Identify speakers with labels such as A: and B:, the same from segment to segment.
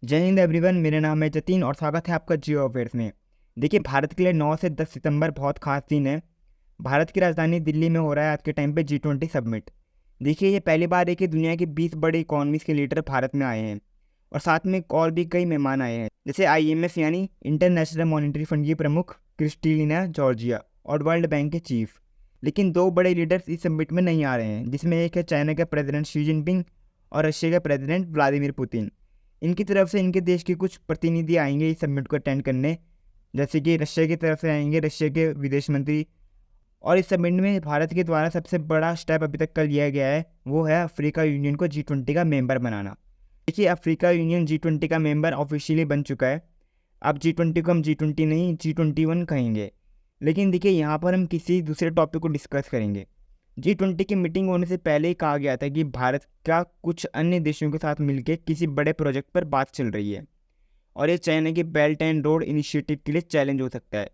A: जय हिंद एवरीवन, मेरा नाम है जतीन और स्वागत है आपका जियो अफेयर्स में। देखिए, भारत के लिए 9 से 10 सितंबर बहुत खास दिन है। भारत की राजधानी दिल्ली में हो रहा है आज के टाइम पे G20 समिट। देखिए, ये पहली बार है कि दुनिया की 20 बड़ी इकोनॉमीज के लीडर भारत में आए हैं और साथ में और भी कई मेहमान आए हैं, जैसे IMF यानी इंटरनेशनल मॉनिटरी फंड की प्रमुख क्रिस्टलिना जॉर्जिया और वर्ल्ड बैंक के चीफ। लेकिन दो बड़े लीडर्स इस समिट में नहीं आ रहे हैं, जिसमें एक है चाइना के प्रेसिडेंट शी जिनपिंग और रशिया के प्रेसिडेंट व्लादिमीर पुतिन। इनकी तरफ से इनके देश के कुछ प्रतिनिधि आएंगे इस समिट को अटेंड करने, जैसे कि रशिया की तरफ से आएंगे रशिया के विदेश मंत्री। और इस समिट में भारत के द्वारा सबसे बड़ा स्टेप अभी तक का लिया गया है, वो है अफ्रीका यूनियन को G20 का मेंबर बनाना। देखिए, अफ्रीका यूनियन G20 का मेंबर ऑफिशियली बन चुका है। अब G20 को हम G20 नहीं G21 कहेंगे। लेकिन देखिए, यहाँ पर हम किसी दूसरे टॉपिक को डिस्कस करेंगे। G20 की मीटिंग होने से पहले ही कहा गया था कि भारत का कुछ अन्य देशों के साथ मिलकर किसी बड़े प्रोजेक्ट पर बात चल रही है और ये चाइना के बेल्ट एंड रोड इनिशिएटिव के लिए चैलेंज हो सकता है।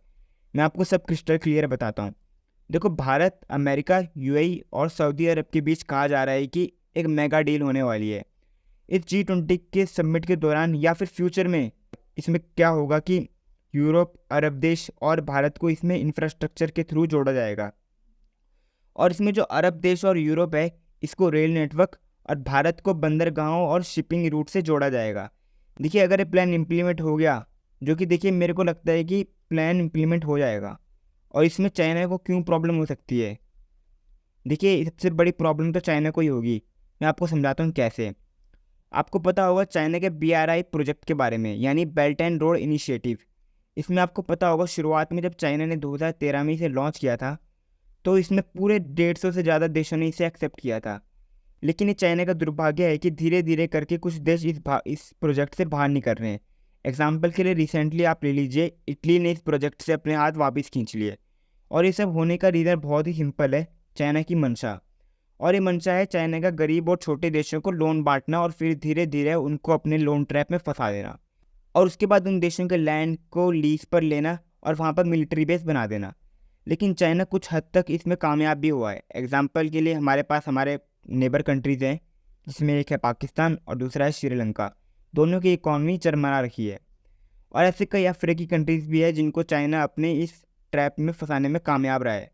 A: मैं आपको सब क्रिस्टल क्लियर बताता हूँ। देखो, भारत, अमेरिका, UAE और सऊदी अरब के बीच कहा जा रहा है कि एक मेगा डील होने वाली है इस G20 के समिट के दौरान या फिर फ्यूचर में। इसमें क्या होगा कि यूरोप, अरब देश और भारत को इसमें इंफ्रास्ट्रक्चर के थ्रू जोड़ा जाएगा। और इसमें जो अरब देश और यूरोप है, इसको रेल नेटवर्क और भारत को बंदरगाहों और शिपिंग रूट से जोड़ा जाएगा। देखिए, अगर ये प्लान इम्प्लीमेंट हो गया, जो कि देखिए मेरे को लगता है कि प्लान इम्प्लीमेंट हो जाएगा, और इसमें चाइना को क्यों प्रॉब्लम हो सकती है। देखिए, सबसे बड़ी प्रॉब्लम तो चाइना को ही होगी। मैं आपको समझाता हूँ कैसे। आपको पता होगा चाइना के BRI प्रोजेक्ट के बारे में, यानी बेल्ट एंड रोड इनिशिएटिव। इसमें आपको पता होगा शुरुआत में जब चाइना ने 2013 में इसे लॉन्च किया था, तो इसमें पूरे 150 से ज़्यादा देशों ने इसे एक्सेप्ट किया था। लेकिन ये चाइना का दुर्भाग्य है कि धीरे धीरे करके कुछ देश इस प्रोजेक्ट से बाहर निकल रहे हैं। एग्जाम्पल के लिए रिसेंटली आप ले लीजिए, इटली ने इस प्रोजेक्ट से अपने हाथ वापस खींच लिए। और ये सब होने का रीज़न बहुत ही सिंपल है, चाइना की मंशा। और ये मंशा है चाइना का गरीब और छोटे देशों को लोन बांटना और फिर धीरे धीरे उनको अपने लोन ट्रैप में फंसा देना, और उसके बाद उन देशों के लैंड को लीज पर लेना और वहाँ पर मिलिट्री बेस बना देना। लेकिन चाइना कुछ हद तक इसमें कामयाब भी हुआ है। एग्जाम्पल के लिए हमारे पास हमारे नेबर कंट्रीज़ हैं, जिसमें एक है पाकिस्तान और दूसरा है श्रीलंका। दोनों की इकॉनमी चरमरा रखी है। और ऐसे कई अफ्रीकी कंट्रीज़ भी है जिनको चाइना अपने इस ट्रैप में फंसाने में कामयाब रहा है।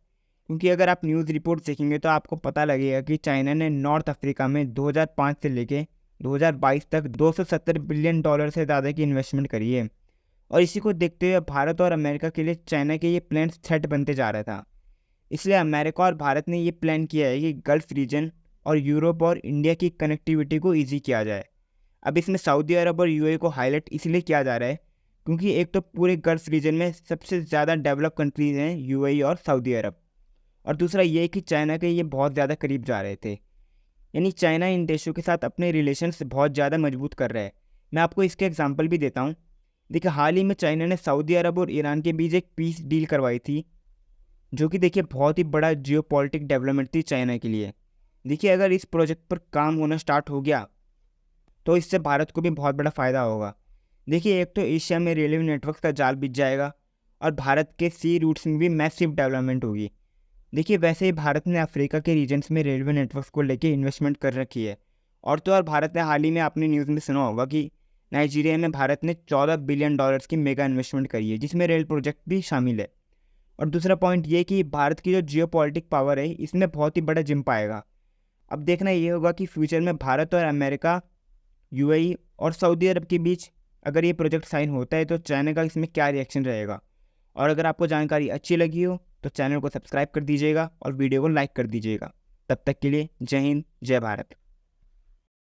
A: क्योंकि अगर आप न्यूज़ रिपोर्ट देखेंगे तो आपको पता लगेगा कि चाइना ने नॉर्थ अफ्रीका में 2005 से लेके 2022 तक $270 बिलियन से ज़्यादा की इन्वेस्टमेंट करी है। और इसी को देखते हुए भारत और अमेरिका के लिए चाइना के ये प्लान थ्रेट बनते जा रहा था। इसलिए अमेरिका और भारत ने ये प्लान किया है कि गल्फ रीजन और यूरोप और इंडिया की कनेक्टिविटी को ईजी किया जाए। अब इसमें सऊदी अरब और UAE को हाईलाइट इसलिए किया जा रहा है क्योंकि एक तो पूरे गल्फ रीजन में सबसे ज़्यादा डेवलप कंट्रीज़ हैं UAE और सऊदी अरब, और दूसरा ये कि चाइना के ये बहुत ज़्यादा करीब जा रहे थे। यानी चाइना इन देशों के साथ अपने रिलेशंस बहुत ज़्यादा मजबूत कर रहा है। मैं आपको इसके एग्जांपल भी देता हूँ। देखिए, हाल ही में चाइना ने सऊदी अरब और ईरान के बीच एक पीस डील करवाई थी, जो कि देखिए बहुत ही बड़ा जियोपॉलिटिक डेवलपमेंट थी चाइना के लिए। देखिए, अगर इस प्रोजेक्ट पर काम होना स्टार्ट हो गया तो इससे भारत को भी बहुत बड़ा फ़ायदा होगा। देखिए, एक तो एशिया में रेलवे नेटवर्क का जाल बिछ जाएगा और भारत के सी रूट्स में भी मैसिव डेवलपमेंट होगी। देखिए, वैसे ही भारत ने अफ्रीका के रीजन्स में रेलवे नेटवर्क को लेकर इन्वेस्टमेंट कर रखी है। और तो और भारत ने हाल ही में आपने न्यूज़ में सुना होगा कि नाइजीरिया में भारत ने $14 बिलियन की मेगा इन्वेस्टमेंट करी है, जिसमें रेल प्रोजेक्ट भी शामिल है। और दूसरा पॉइंट ये कि भारत की जो जियोपॉलिटिक पावर है, इसमें बहुत ही बड़ा जिम्प आएगा। अब देखना ये होगा कि फ्यूचर में भारत और अमेरिका, UAE और सऊदी अरब के बीच अगर ये प्रोजेक्ट साइन होता है तो चाइना का इसमें क्या रिएक्शन रहेगा। और अगर आपको जानकारी अच्छी लगी हो तो चैनल को सब्सक्राइब कर दीजिएगा और वीडियो को लाइक कर दीजिएगा। तब तक के लिए जय हिंद, जय भारत।